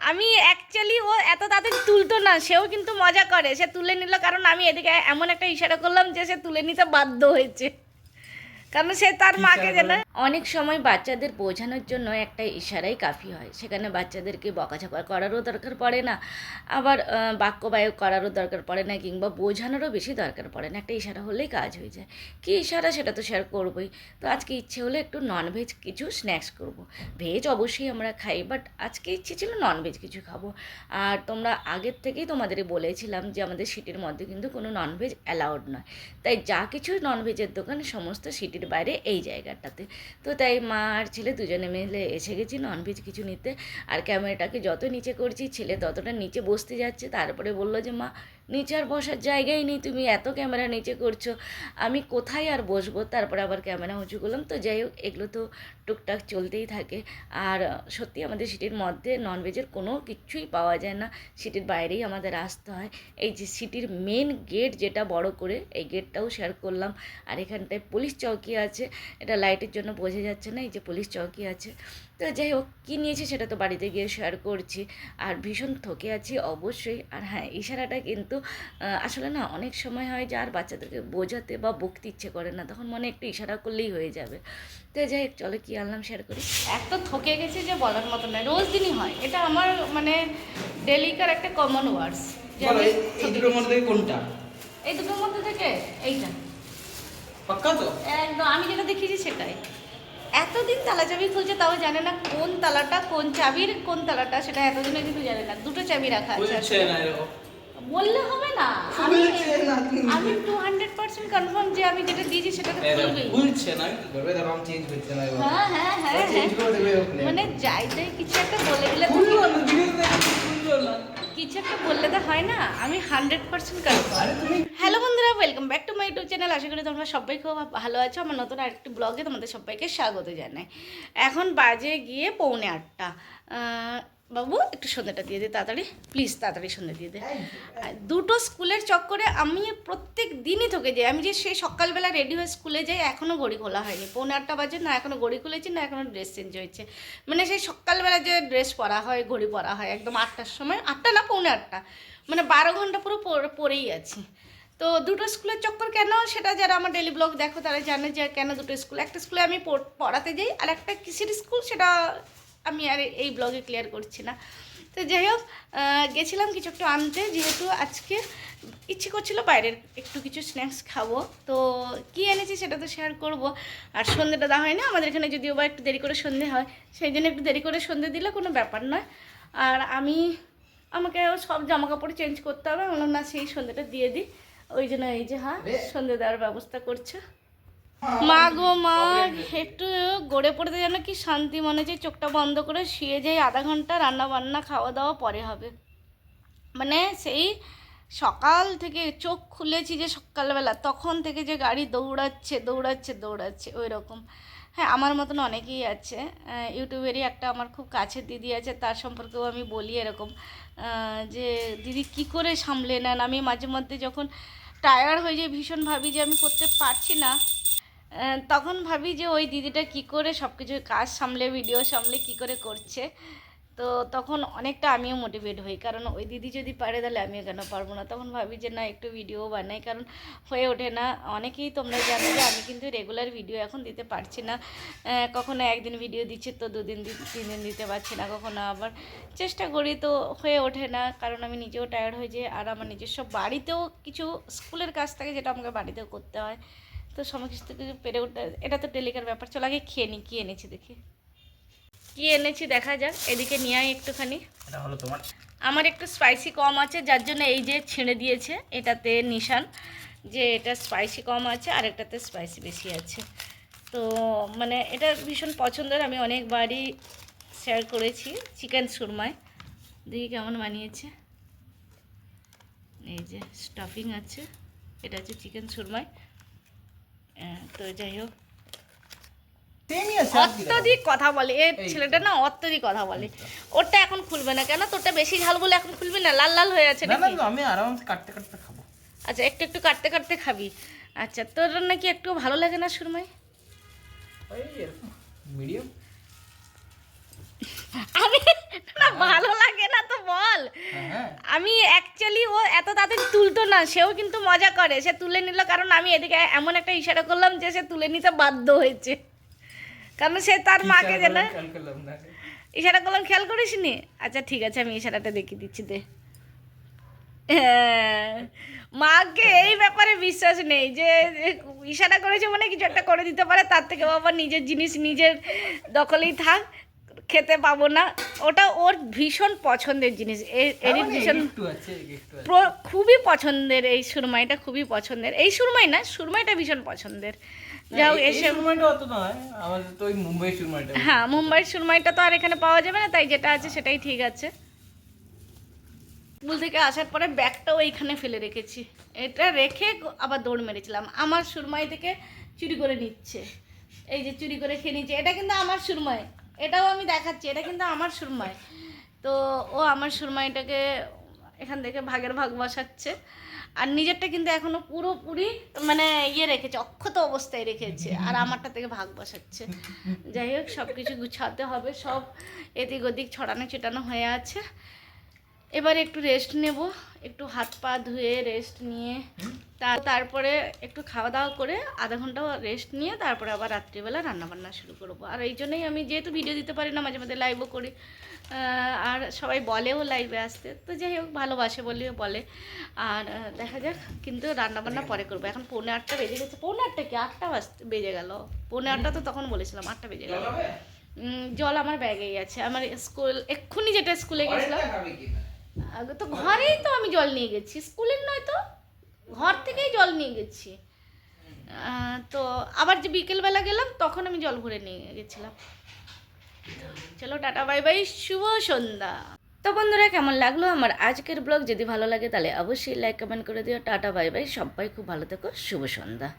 আমি অ্যাকচুয়ালি ও এত তাড়াতাড়ি তুলতো না, সেও কিন্তু মজা করে, সে তুলে নিল, কারণ আমি এদিকে এমন একটা ইশারা করলাম যে সে তুলে নিতে বাধ্য হয়েছে, কারণ সে তার মাকে জানে। অনেক সময় বাচ্চাদের বোঝানোর জন্য একটা ইশারাই কাফি হয়, সেখানে বাচ্চাদেরকে বকাঝকা করারও দরকার পড়ে না, আবার বাক্যবায়ক করারও দরকার পড়ে না, কিংবা বোঝানোরও বেশি দরকার পড়ে না, একটা ইশারা হলেই কাজ হয়ে যায়। কী ইশারা সেটা তো শেয়ার করবোই। তো আজকে ইচ্ছে হলো একটু ননভেজ কিছু স্ন্যাক্স করব। ভেজ অবশ্যই আমরা খাই, বাট আজকে ইচ্ছে ছিল ননভেজ কিছু খাবো। আর তোমরা আগের থেকেই তোমাদের বলেছিলাম যে আমাদের সিটির মধ্যে কিন্তু কোনো ননভেজ অ্যালাউড নয়, তাই যা কিছু ননভেজের দোকান সমস্ত সিটির বাইরে এই জায়গাটাতে। তো তাই মা আর ছেলে দুজনে মিলে এসে গেছি ননভেজ কিছু নিতে। আর ক্যামেরাটাকে যত নিচে করছি ছেলে ততটা নিচে বসতে যাচ্ছে, তারপরে বললো যে মা নিচে আর বসার জায়গাই নেই, তুমি এত ক্যামেরা নিচে করছো, আমি কোথায় আর বসবো। তারপরে আবার ক্যামেরা উঁচু করলাম। তো যাই হোক, এগুলো তো টুকটাক চলতেই থাকে। আর সত্যি আমাদের সিটির মধ্যে ননভেজের কোনো কিছুই পাওয়া যায় না, সিটির বাইরেই আমাদের আসতে হয়। এই যে সিটির মেন গেট যেটা বড় করে, এই গেটটাও শেয়ার করলাম। আর এখানটায় পুলিশ চৌকি আছে, এটা লাইটের জন্য বোঝা যাচ্ছে না, এই যে পুলিশ চৌকি আছে। তো যাই হোক, কী নিয়েছি সেটা তো বাড়িতে গিয়ে শেয়ার করছি। আর ভীষণ থকে আছি অবশ্যই। আর হ্যাঁ, ইশারাটা কিন্তু আসলে না অনেক সময় হয় যে আর বাচ্চাদেরকে বোঝাতে বা বকতে ইচ্ছে করে না, তখন মনে একটু ইশারা করলেই হয়ে যাবে। তো যাই হোক, চলো কী আনলাম শেয়ার করি। এত থকে গেছে যে বলার মতো নয়, রোজ দিনই হয় এটা আমার, মানে ডেলিকার একটা কমন ওয়ার্ডস। এই দুটোর মধ্যে কোনটা? এই দুটোর মধ্যে থেকে এইটা পাক্কা তো? একদম আমি যেটা দেখিয়েছি সেটাই। এতদিন তালা চাবি খুলছে তাও জানে না কোন তালাটা, কোন চাবির কোন তালাটা, সেটা এতদিনে কিন্তু জানে না। দুটো চাবি রাখা আছে। বলছে না এরকম। বললে হবে না, আমি বলছে না তুমি। আমি 200% কনফার্ম যে আমি যেটা দিয়েছি সেটা তো খুলবেই। বলছে না, কি করবে? রং চেঞ্জ করছে না এবার। হ্যাঁ হ্যাঁ হ্যাঁ চেঞ্জ করে দেবে ওখানে। মানে যাই তাই কিছু একটা বলে গেলে তো খুললো না, ধীরে ধীরে খুললো না। কিছু একটা বললে তো হয় না, আমি 100% কনফার্ম। আরে তুমি হ্যালো বন্ধুরা, welcome back to my YouTube channel. আশা করি তোমরা সবাই খুব ভালো আছো। আমার নতুন আরেকটি ব্লগে তোমাদের সবাইকে স্বাগত জানাই। এখন বাজে গিয়ে 7:45। বাবু একটু সন্ধ্যাটা দিয়ে দে তাড়াতাড়ি, প্লিজ তাড়াতাড়ি সন্ধ্যা দিয়ে দে। দুটো স্কুলের চক্করে আমি প্রত্যেক দিনই থকে যাই। আমি যে সেই সকালবেলা রেডি হয়ে স্কুলে যাই, এখনও ঘড়ি খোলা হয়নি, 7:45 বাজে, না এখনও ঘড়ি খুলেছি, না এখনও ড্রেস চেঞ্জ হয়েছে। মানে সেই সকালবেলা যে ড্রেস পরা হয়, ঘড়ি পরা হয় একদম 8টার সময়, 8টা না 7:45, মানে 12 ঘন্টা পুরো পরেই আছি। তো দুটো স্কুলের চক্কর কেন, সেটা যারা আমার ডেলি ব্লগ দেখো তারা জানে যে কেন দুটো স্কুল। একটা স্কুলে আমি পড়াতে যাই, আর একটা কিসের স্কুল সেটা আমি আর এই ব্লগে ক্লিয়ার করছি না। তো যাই হোক, গেছিলাম কিছু একটু আনতে, যেহেতু আজকে ইচ্ছে করছিল বাইরের একটু কিছু স্ন্যাক্স খাবো। তো কী এনেছি সেটা তো শেয়ার করব। আর সন্ধ্যেটা দেওয়া হয় না আমাদের এখানে, যদিও বা একটু দেরি করে সন্ধে হয়, সেই জন্য একটু দেরি করে সন্ধে দিলে কোনো ব্যাপার নয়। আর আমাকে সব জামা কাপড় চেঞ্জ করতে হবে, বললাম না সেই সন্ধ্যেটা দিয়ে দিই। ওই জন্য এই যে হ্যাঁ সন্ধ্যে দেওয়ার ব্যবস্থা করছে। মা গো মা, একটু গড়ে পড়তে যেন কি শান্তি, মনে হচ্ছে চোখটা বন্ধ করে শুয়ে যাই আধা ঘন্টা, রান্না বান্না খাওয়া দাওয়া পরে হবে। মানে সেই সকাল থেকে চোখ খুলেছি যে সকালবেলা, তখন থেকে যে গাড়ি দৌড়াচ্ছে দৌড়াচ্ছে দৌড়াচ্ছে ওই রকম। হ্যাঁ, আমার মতন অনেকেই আছে। ইউটিউবেরই একটা আমার খুব কাছের দিদি আছে, তার সম্পর্কেও আমি বলি এরকম, যে দিদি কি করে সামলে নেন। আমি মাঝে মধ্যে যখন টায়ার্ড হয়ে যাই, ভীষণ ভাবি যে আমি করতে পারছি না, তখন ভাবি যে ওই দিদিটা কি করে সব কিছু কাজ সামলে, ভিডিও সামলে কি করে করছে। তো তখন অনেকটা আমিও মোটিভেট হই, কারণ ওই দিদি যদি পারে তাহলে আমিও কেন পারবো না। তখন ভাবি যে না একটু ভিডিও বানাই, কারণ হয়ে ওঠে না। অনেকেই তোমরা জানো যে আমি কিন্তু রেগুলার ভিডিও এখন দিতে পারছি না। কখনো একদিন ভিডিও দিচ্ছি তো 2 দিন 3 দিন দিতে পারছি না, কখনো আবার চেষ্টা করি তো হয়ে ওঠে না, কারণ আমি নিজেও টায়ার্ড হয়ে যাই। আর আমার নিজস্ব বাড়িতেও কিছু স্কুলের কাজ থাকে যেটা আমাকে বাড়িতেও করতে হয়। তো সমস্ত কিছু পেরে উঠতে, এটা তো টেলিকার ব্যাপার। চলো আগে খেয়ে নিই, কী এনেছি দেখি, কী এনেছি দেখা যাক। এদিকে নিয়ে আয় একটুখানি। এটা হলো তোমার। আমার একটু স্পাইসি কম আছে, যার জন্য এই যে ছেড়ে দিয়েছে এটাতে নিশান যে এটা স্পাইসি কম আছে, আর একটাতে স্পাইসি বেশি আছে। তো মানে এটা ভীষণ পছন্দের, আমি অনেকবারই শেয়ার করেছি। চিকেন সুরমায় দেখি কেমন বানিয়েছে। এই যে স্টাফিং আছে, এটা হচ্ছে চিকেন সুরমায়। তো যাই হোক, অত্যধিক কথা বলে এ ছেলেটা, না অত্যধিক কথা বলে। ওরটা এখন খুলবে না কেন? তোরটা বেশি ঝাল বলে এখন খুলবি না? লাল লাল হয়ে আছে না নাকি? না, আমি আরামসে কাটতে কাটতে খাবো। আচ্ছা, একটু একটু কাটতে কাটতে খাবি। আচ্ছা, তোর নাকি একটু ভালো লাগে না সুরমাই? ওই এরকম মিডিয়াম। আমি না ভালো লাগে না বল হ্যাঁ আমি অ্যাকচুয়ালি ও এত তাড়াতাড়ি তুলতো না, সেও কিন্তু মজা করে, সে তুলে নিল কারণ আমি এদিকে এমন একটা ইশারা করলাম যে সে তুলে নিতে বাধ্য হয়েছে, কারণ সে তার মাকে জানে। খেয়াল করলাম না। ইশারা করলাম, খেয়াল করিস নি? আচ্ছা ঠিক আছে, আমি ইশারাটা দেখিয়ে দিচ্ছি, দে। হ্যাঁ, মাকে এই ব্যাপারে বিশ্বাস নেই যে যে ইশারা করেছে মানে কিছু একটা করে দিতে পারে, তার থেকে বাবা নিজের জিনিস নিজের দখলেই থাক, খেতে পাবো না। ওটা ওর ভীষণ পছন্দের জিনিস, এরই ভীষণ একটু আছে একটু আছে। খুবই পছন্দের এই সুরমাইটা, খুবই পছন্দের। এই সুরমাই না, সুরমাইটা ভীষণ পছন্দের। যাও এই এসে, সুরমাইটা অত নয়, আমাদের তো ওই মুম্বাই সুরমাইটা। হ্যাঁ মুম্বাইয়ের সুরমাইটা তো আর এখানে পাওয়া যাবে না, তাই যেটা আছে সেটাই ঠিক আছে। স্কুল থেকে আসার পরে ব্যাগটাও এইখানে ফেলে রেখেছি, এটা রেখে আবার দৌড় মেরেছিলাম। আমার সুরমাই থেকে চুরি করে নিচ্ছে, এই যে চুরি করে খেয়ে নিচ্ছে, এটা কিন্তু আমার সুরমাই, এটাও আমি দেখাচ্ছি, এটা কিন্তু আমার সুরমাই। তো ও আমার সুরমাইটাকে এখান থেকে ভাগের ভাগ বসাচ্ছে, আর নিজেরটা কিন্তু এখনো পুরোপুরি মানে ইয়ে রেখেছে, অক্ষত অবস্থায় রেখেছে, আর আমারটা থেকে ভাগ বসাচ্ছে। যাই হোক, সব কিছু গুছাতে হবে, সব এদিক ওদিক ছড়ানো ছিটানো হয়ে আছে। এবার একটু রেস্ট নেব, একটু হাত পা ধুয়ে রেস্ট নিয়ে তারপরে একটু খাওয়া দাওয়া করে আধা ঘন্টা রেস্ট নিয়ে তারপরে আবার রাত্রিবেলা রান্নাবান্না শুরু করব। আর এই জন্যই আমি যেহেতু ভিডিও দিতে পারি না, মাঝে মাঝে লাইভও করি, আর সবাই বলেও লাইভে আসতে, তো যাই হোক ভালোবাসে বলেও বলে। আর দেখা যাক, কিন্তু রান্নাবান্না পরে করবো। এখন 7:45 বেজে গেছে, 7:45 কি 8টা বেজে গেল, 7:45 তো তখন বলেছিলাম, 8টা বেজে গেল। জল আমার ব্যাগেই আছে, আমার স্কুল এক্ষুনি যেটা স্কুলে গেছিলাম, আগে তো ঘরেই তো আমি জল নিয়ে গেছি, স্কুলের নয় তো, ঘর থেকেই জল নিয়ে গেছি। তো আবার যে বিকেলবেলা গেলাম তখন আমি জল ভরে নিয়ে গেছিলাম। চলো টাটা বাই বাই, শুভ সন্ধ্যা। তো বন্ধুরা, কেমন লাগলো আমার আজকের ব্লগ? যদি ভালো লাগে তাহলে অবশ্যই লাইক কমেন্ট করে দিও। টাটা বাই বাই, সবাই খুব ভালো থেকো, শুভ সন্ধ্যা।